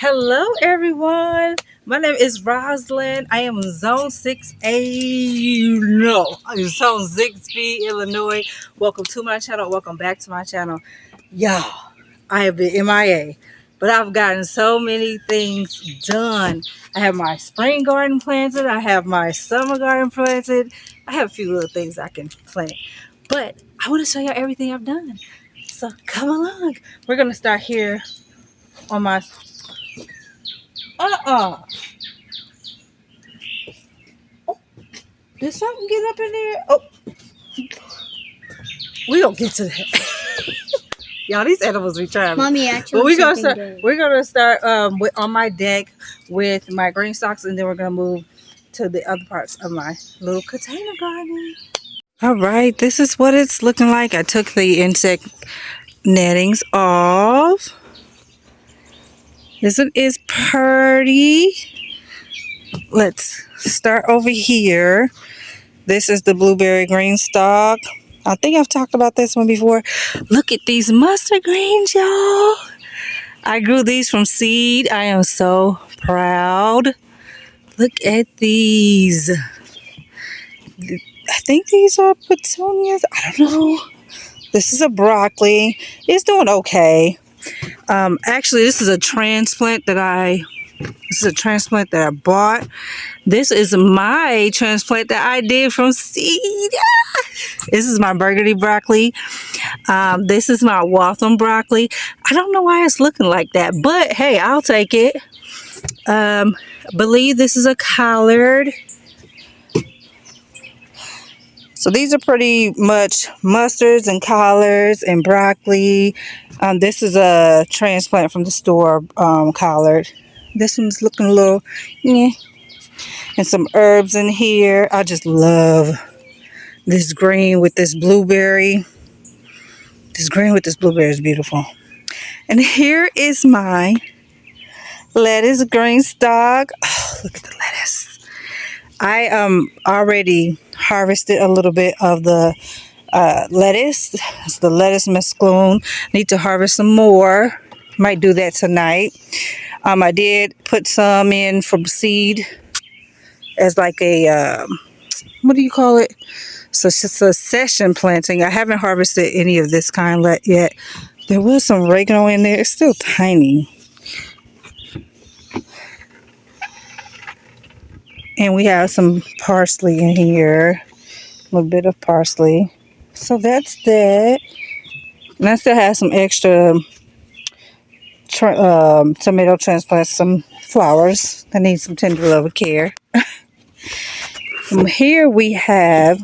Hello everyone, my name is Rosalind. I am Zone 6A, Zone 6B, Illinois. Welcome to my channel, welcome back to my channel. Y'all, I have been MIA, but I've gotten so many things done. I have my spring garden planted, I have my summer garden planted, I have a few little things I can plant. But I want to show y'all everything I've done. So come along. We're gonna start here on my Did something get up in there? Oh, we don't get to that. Y'all, these animals be trying. Mommy, actually, but we're gonna start on my deck with my green stalks, and then we're gonna move to the other parts of my little container garden. All right, this is what it's looking like. I took the insect nettings off. Isn't it pretty? Let's start over here. This is the blueberry green stalk. I think I've talked about this one before. Look at these mustard greens, y'all. I grew these from seed. I am so proud. Look at these. I think these are petunias. I don't know. This is a broccoli. It's doing okay. Actually, this is a transplant that I bought. This is my transplant that I did from seed. This is my burgundy broccoli. This is my Waltham broccoli. I don't know why it's looking like that, but hey, I'll take it. I believe this is a collard. So these are pretty much mustards and collards and broccoli. This is a transplant from the store, collard. This one's looking a little, yeah. And some herbs in here. I just love this green with this blueberry. This green with this blueberry is beautiful. And here is my lettuce green stalk. Oh, look at the lettuce. I already harvested a little bit of the lettuce. It's the lettuce mesclun. Need to harvest some more. Might do that tonight. I did put some in from seed as like a what do you call it? So it's just a session planting. I haven't harvested any of this kind yet. There was some oregano in there. It's still tiny. And we have some parsley in here. A little bit of parsley. So that's that. And I still have some extra tomato transplants, some flowers that need some tender love and care. From here we have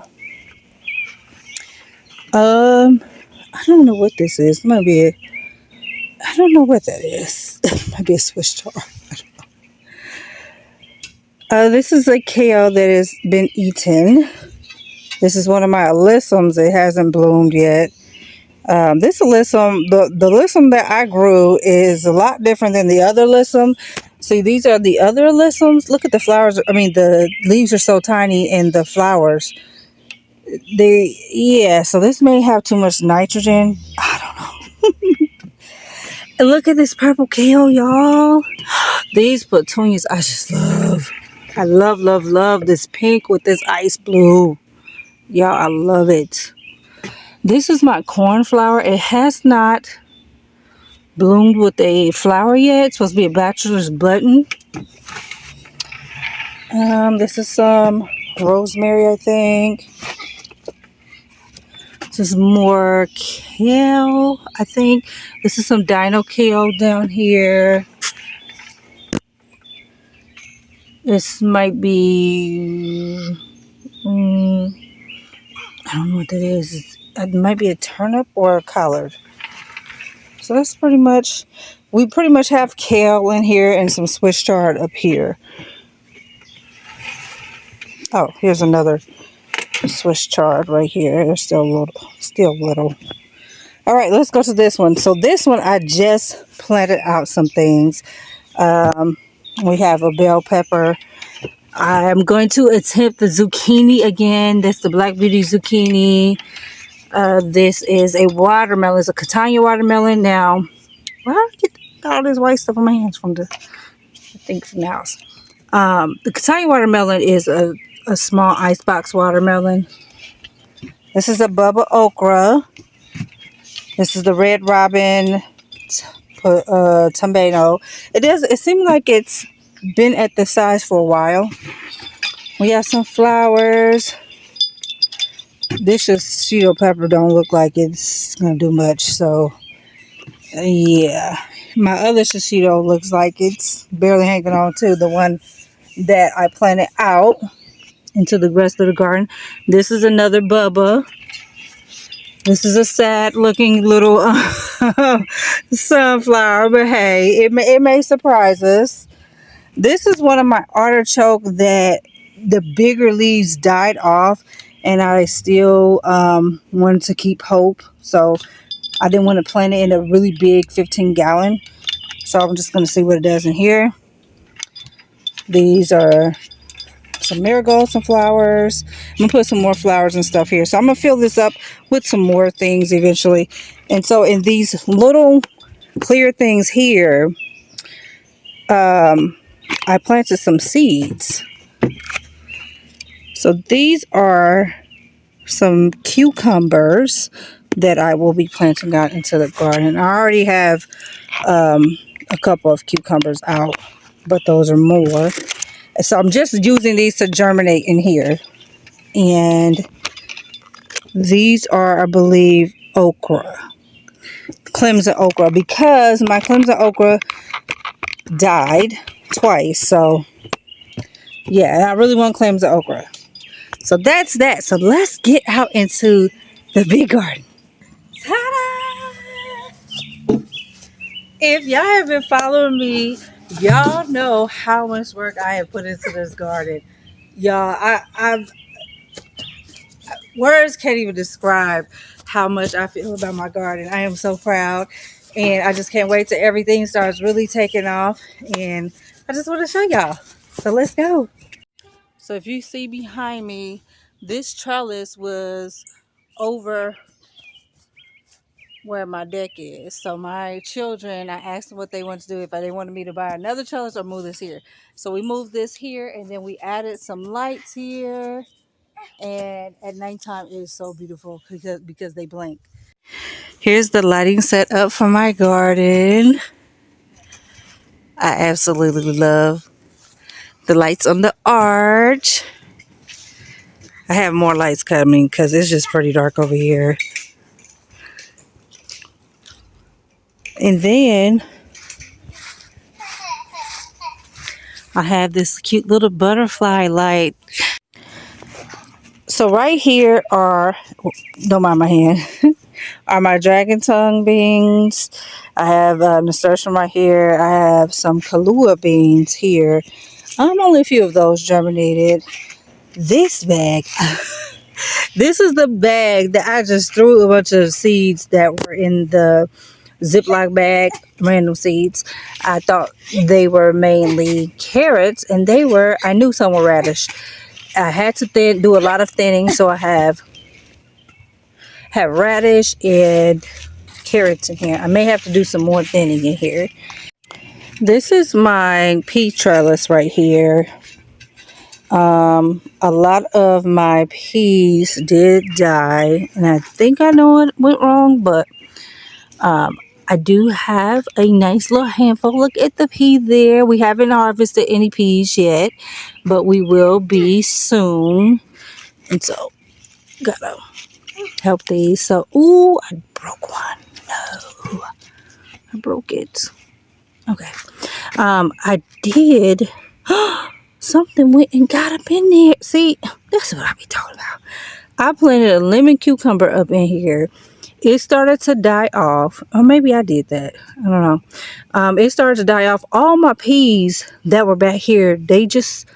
I don't know what this is. It might be I don't know what that is. It might be a Swiss chard. I don't know. This is a kale that has been eaten. This is one of my alyssums. It hasn't bloomed yet. This alyssum, the alyssum that I grew is a lot different than the other alyssum. See, these are the other alyssums. Look at the flowers. I mean, the leaves are so tiny and the flowers. So this may have too much nitrogen. I don't know. And look at this purple kale, y'all. These petunias I just love. I love this pink with this ice blue. Y'all, I love it. This is my cornflower. It has not bloomed with a flower yet. It's supposed to be a bachelor's button. This is some rosemary, I think. This is more kale, I think. This is some dino kale down here. This might be, I don't know what that is. It might be a turnip or a collard. So that's pretty much, we pretty much have kale in here and some Swiss chard up here. Oh, here's another Swiss chard right here. There's still little. All right, let's go to this one. So this one, I just planted out some things. We have a bell pepper. I'm going to attempt the zucchini again. That's the Black Beauty zucchini. This is a watermelon. It's a Catania watermelon. Now, where did I got all this white stuff on my hands from the thing from the house. The Kentucky watermelon is a small icebox watermelon. This is a Bubba okra. This is the red robin tomato. It seems like it's been at this size for a while. We have some flowers. This shishito pepper don't look like it's gonna do much, so yeah. My other shishito looks like it's barely hanging on too. The one that I planted out into the rest of the garden. This is another Bubba. This is a sad looking little sunflower, but hey, it may surprise us. This is one of my artichoke that the bigger leaves died off, and I still wanted to keep hope. So I didn't want to plant it in a really big 15-gallon. So I'm just going to see what it does in here. These are some marigolds, some flowers. I'm going to put some more flowers and stuff here. So I'm going to fill this up with some more things eventually. And so in these little clear things here, I planted some seeds. So these are some cucumbers that I will be planting out into the garden. I already have a couple of cucumbers out, but those are more. So I'm just using these to germinate in here. And these are, I believe, okra. Clemson okra, because my Clemson okra died twice. So yeah, I really want Clemson okra. So that's that. So let's get out into the big garden. Ta-da! If y'all have been following me, y'all know how much work I have put into this garden. Y'all, I've words can't even describe how much I feel about my garden. I am so proud, and I just can't wait till everything starts really taking off, and I just want to show y'all. So let's go. So if you see behind me, this trellis was over where my deck is. So my children, I asked them what they wanted to do, if they wanted me to buy another trellis or move this here. So we moved this here, and then we added some lights here. And at nighttime, it is so beautiful because they blink. Here's the lighting set up for my garden. I absolutely love the lights on the arch. I have more lights coming because it's just pretty dark over here. And then I have this cute little butterfly light. So right here are, don't mind my hand, are my dragon tongue beans. I have nasturtium right here. I have some Kahlua beans here. Only a few of those germinated. This bag, this is the bag that I just threw a bunch of seeds that were in the Ziploc bag, random seeds. I thought they were mainly carrots, and they were, I knew some were radish. I had to do a lot of thinning, so I have radish and carrots in here. I may have to do some more thinning in here. This is my pea trellis right here. A lot of my peas did die, and I think I know what went wrong, but I do have a nice little handful. Look at the pea there. We haven't harvested any peas yet, but we will be soon. And so, gotta help these. So, ooh, I broke one. No, I broke it. Okay. I did. Something went and got up in there. See, that's what I be talking about. I planted a lemon cucumber up in here. It started to die off, or maybe I did that. I don't know. It started to die off. All my peas that were back here, they just,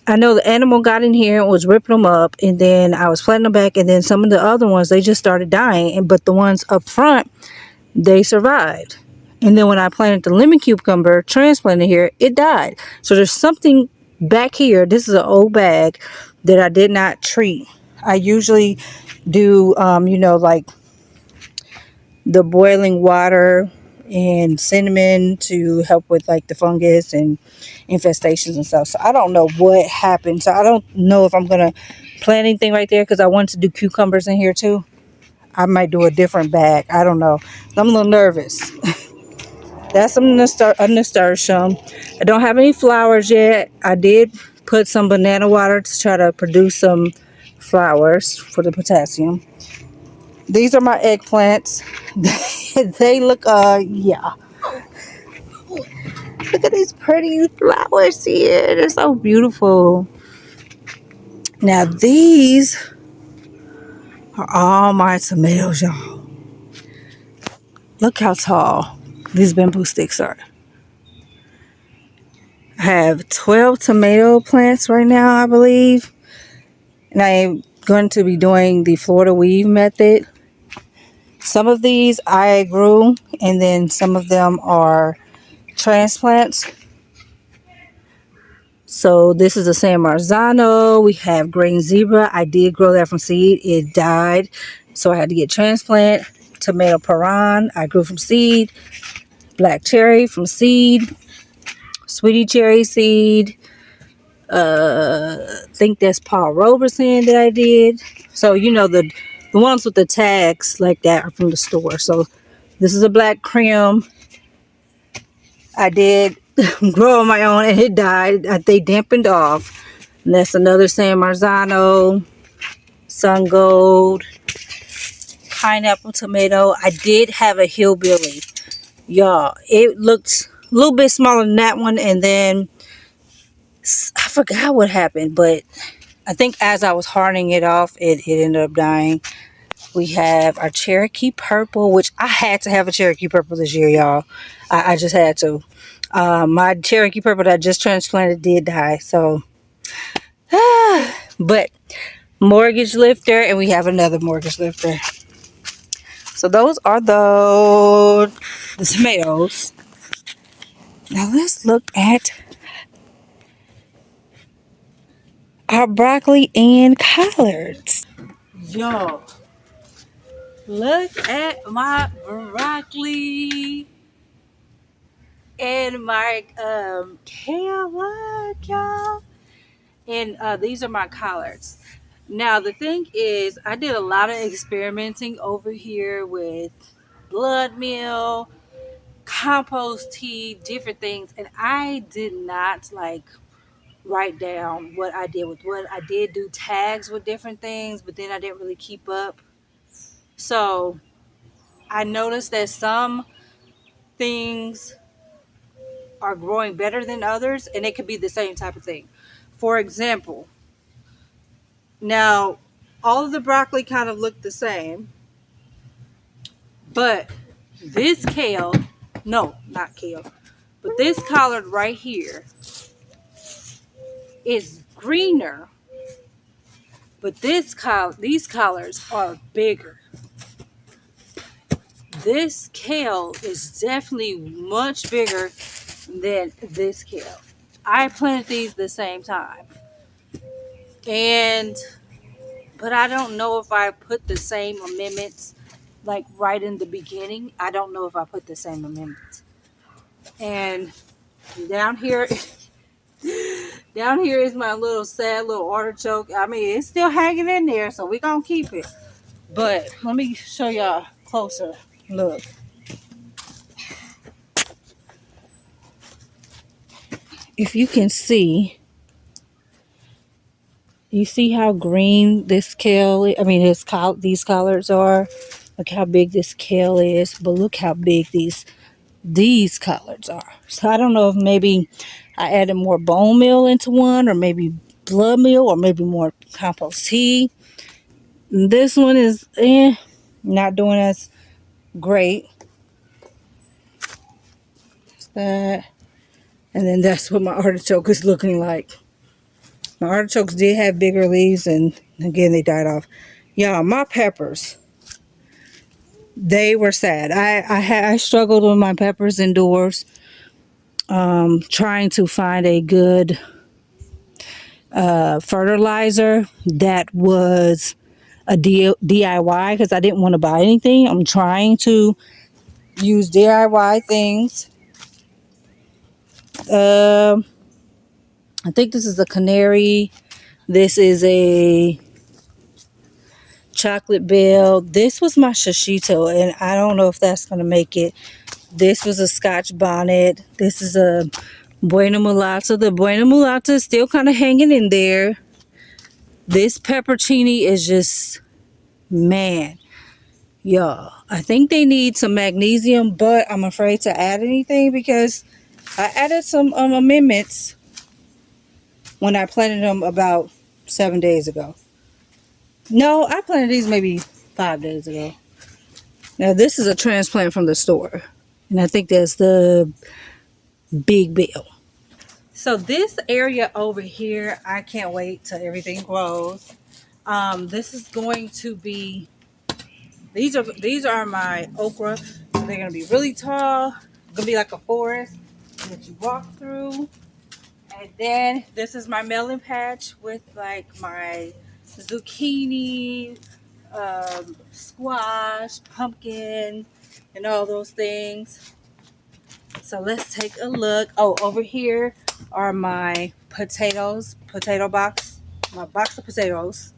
I know the animal got in here and was ripping them up, and then I was planting them back, and then some of the other ones, they just started dying. But the ones up front, they survived. And then when I planted the lemon cucumber transplanted here, it died. So there's something back here. This is an old bag that I did not treat. I usually do, like the boiling water and cinnamon to help with like the fungus and infestations and stuff. So I don't know what happened. So I don't know if I'm gonna plant anything right there because I want to do cucumbers in here too. I might do a different bag. I don't know. I'm a little nervous. That's some nasturtium. I don't have any flowers yet. I did put some banana water to try to produce some flowers for the potassium. These are my eggplants. They look, yeah. Look at these pretty flowers here. They're so beautiful. Now these are all my tomatoes, y'all. Look how tall these bamboo sticks are. I have 12 tomato plants right now, I believe. And I'm going to be doing the Florida weave method. Some of these I grew, and then some of them are transplants. So this is a San Marzano. We have green zebra. I did grow that from seed. It died, so I had to get transplant. Tomato Paran, I grew from seed. Black cherry from seed. Sweetie cherry seed. I think that's Paul Roberson that I did. So you know the ones with the tags like that are from the store. So this is a black crim. I did grow on my own and it died. They dampened off. And that's another San Marzano, sun gold, pineapple tomato. I did have a hillbilly. Y'all, it looked a little bit smaller than that one. And then I forgot what happened, but I think as I was hardening it off, it ended up dying. We have our Cherokee Purple, which I had to have a Cherokee Purple this year, y'all. I just had to. My Cherokee Purple that I just transplanted did die. So, but mortgage lifter, and we have another mortgage lifter. So those are the tomatoes. Now let's look at our broccoli and collards. Y'all, look at my broccoli and my kale. Look, y'all. And these are my collards. Now the thing is, I did a lot of experimenting over here with blood meal, compost tea, different things, and I did not like write down what I did with what. I did do tags with different things, but then I didn't really keep up. So I noticed that some things are growing better than others, and it could be the same type of thing. For example, now all of the broccoli kind of look the same, but this kale, no, not kale, but this collard right here is greener, but these collards are bigger. This kale is definitely much bigger than this kale. I planted these the same time. But I don't know if I put the same amendments like right in the beginning. I don't know if I put the same amendments. And down here is my little sad little artichoke. I mean, it's still hanging in there, so we're gonna keep it. But let me show y'all closer. Look. If you can see, you see how green this kale is? I mean, these collards are. Look how big this kale is, but look how big these collards are. So I don't know if maybe I added more bone meal into one, or maybe blood meal, or maybe more compost tea. This one is not doing as great. That's that. And then that's what my artichoke is looking like. My artichokes did have bigger leaves, and again, they died off. Y'all, my peppers, they were sad. I struggled with my peppers indoors, trying to find a good fertilizer that was a DIY because I didn't want to buy anything. I'm trying to use DIY things. Um, I think this is a canary. This is a chocolate bell. This was my shishito, and I don't know if that's going to make it. This was a Scotch bonnet. This is a Buena Mulata. The Buena Mulata is still kind of hanging in there. This peppercini is just, man, y'all. I think they need some magnesium, but I'm afraid to add anything because I added some amendments when I planted them about 7 days ago. No, I planted these maybe 5 days ago. Now, this is a transplant from the store. And I think that's the big bill. So this area over here, I can't wait till everything grows. This is going to be, these are my okra. So they're going to be really tall. It's going to be like a forest that you walk through. And then this is my melon patch with like my zucchini, squash, pumpkin, and all those things. So let's take a look. Oh, over here are my potatoes, potato box, my box of potatoes.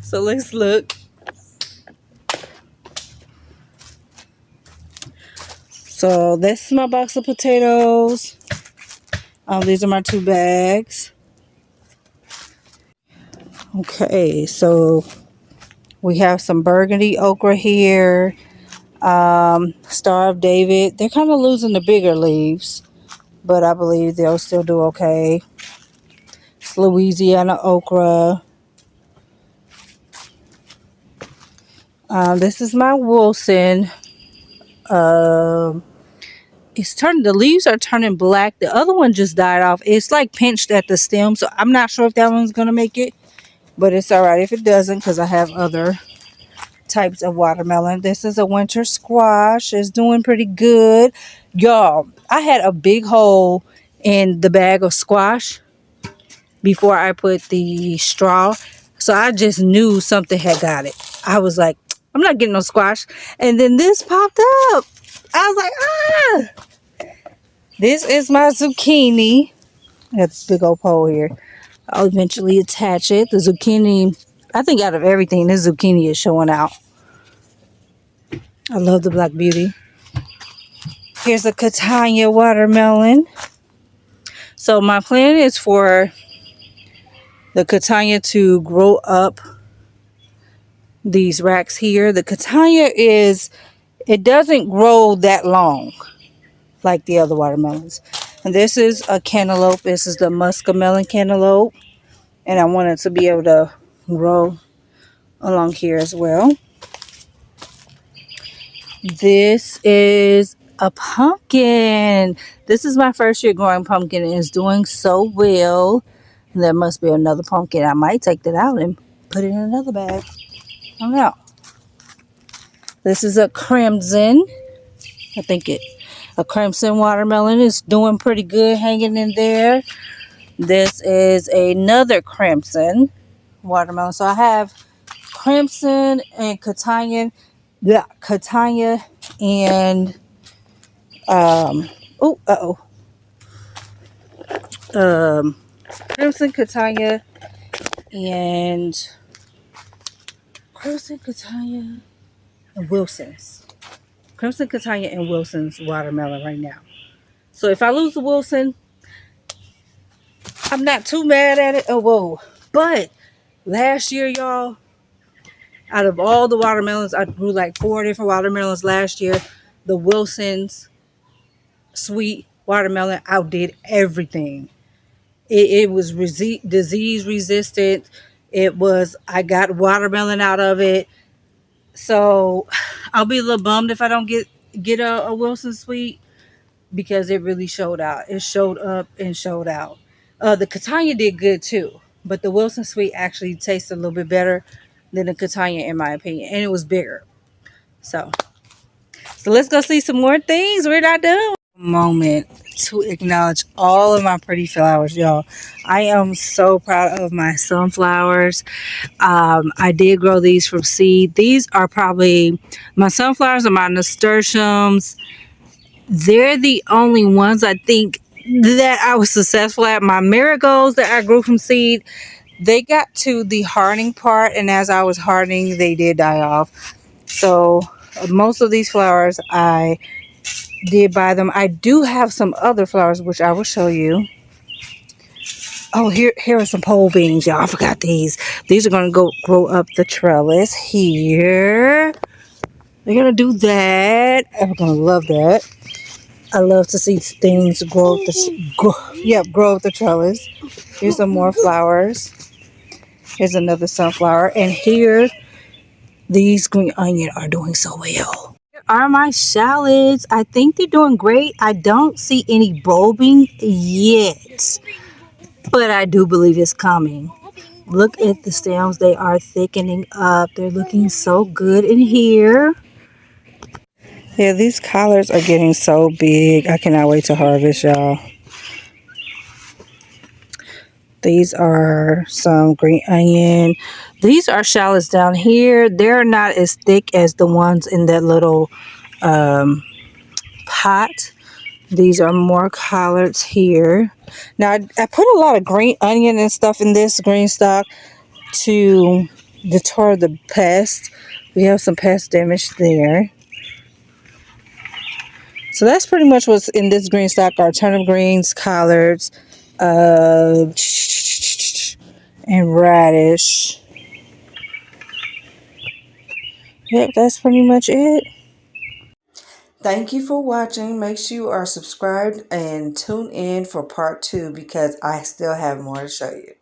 So let's look. So this is my box of potatoes. These are my 2 bags. Okay, so we have some burgundy okra here. Star of David. They're kind of losing the bigger leaves, but I believe they'll still do okay. It's Louisiana okra. This is my Wilson. The leaves are turning black. The other one just died off. It's like pinched at the stem, so I'm not sure if that one's gonna make it, but it's all right if it doesn't because I have other types of watermelon. This is a winter squash. It's doing pretty good. Y'all, I had a big hole in the bag of squash before I put the straw. So I just knew something had got it. I was like, I'm not getting no squash. And then this popped up. I was like, ah! This is my zucchini. I got this big old pole here. I'll eventually attach it. The zucchini, I think out of everything, this zucchini is showing out. I love the Black Beauty. Here's a Catania watermelon. So my plan is for the Catania to grow up these racks here. The Catania it doesn't grow that long like the other watermelons. And this is a cantaloupe. This is the muskamelon cantaloupe. And I want it to be able to grow along here as well. This is a pumpkin. This is my first year growing pumpkin and it's doing so well. And there must be another pumpkin. I might take that out and put it in another bag. I don't know. This is a crimson. A crimson watermelon is doing pretty good, hanging in there. This is another crimson watermelon. So I have crimson and Catania. Yeah, Catania and crimson Catania and Wilson's. Crimson Catania and Wilson's watermelon right now. So if I lose the Wilson, I'm not too mad at it. Oh, whoa. But last year, y'all, out of all the watermelons, I grew like 4 different watermelons last year. The Wilson's sweet watermelon outdid everything. It was disease resistant. I got watermelon out of it. So I'll be a little bummed if I don't get a Wilson sweet because it really showed out. It showed up and showed out. The Catania did good too, but the Wilson sweet actually tasted a little bit better than the Catania in my opinion, and it was bigger. So let's go see some more things. We're not done. Moment to acknowledge all of my pretty flowers, y'all. I am so proud of my sunflowers. I did grow these from seed. These are probably my sunflowers and my nasturtiums. They're the only ones I think that I was successful at. My marigolds that I grew from seed, they got to the hardening part, and as I was hardening, they did die off. So most of these flowers, I did buy them. I do have some other flowers, which I will show you. Oh, here are some pole beans, y'all. I forgot these. These are going to go grow up the trellis here. They're going to do that. I'm going to love that. I love to see things grow up grow up the trellis. Here's some more flowers. Here's another sunflower. And here, these green onion are doing so well. Here are my shallots. I think they're doing great. I don't see any bulbing yet, but I do believe it's coming. Look at the stems. They are thickening up. They're looking so good in here. Yeah, these collards are getting so big. I cannot wait to harvest, y'all. These are some green onion. These are shallots down here. They're not as thick as the ones in that little pot. These are more collards here. Now, I put a lot of green onion and stuff in this green stock to deter the pest. We have some pest damage there. So that's pretty much what's in this green stock: are turnip greens, collards, and radish. Yep, that's pretty much it. Thank you for watching. Make sure you are subscribed and tune in for part 2 because I still have more to show you.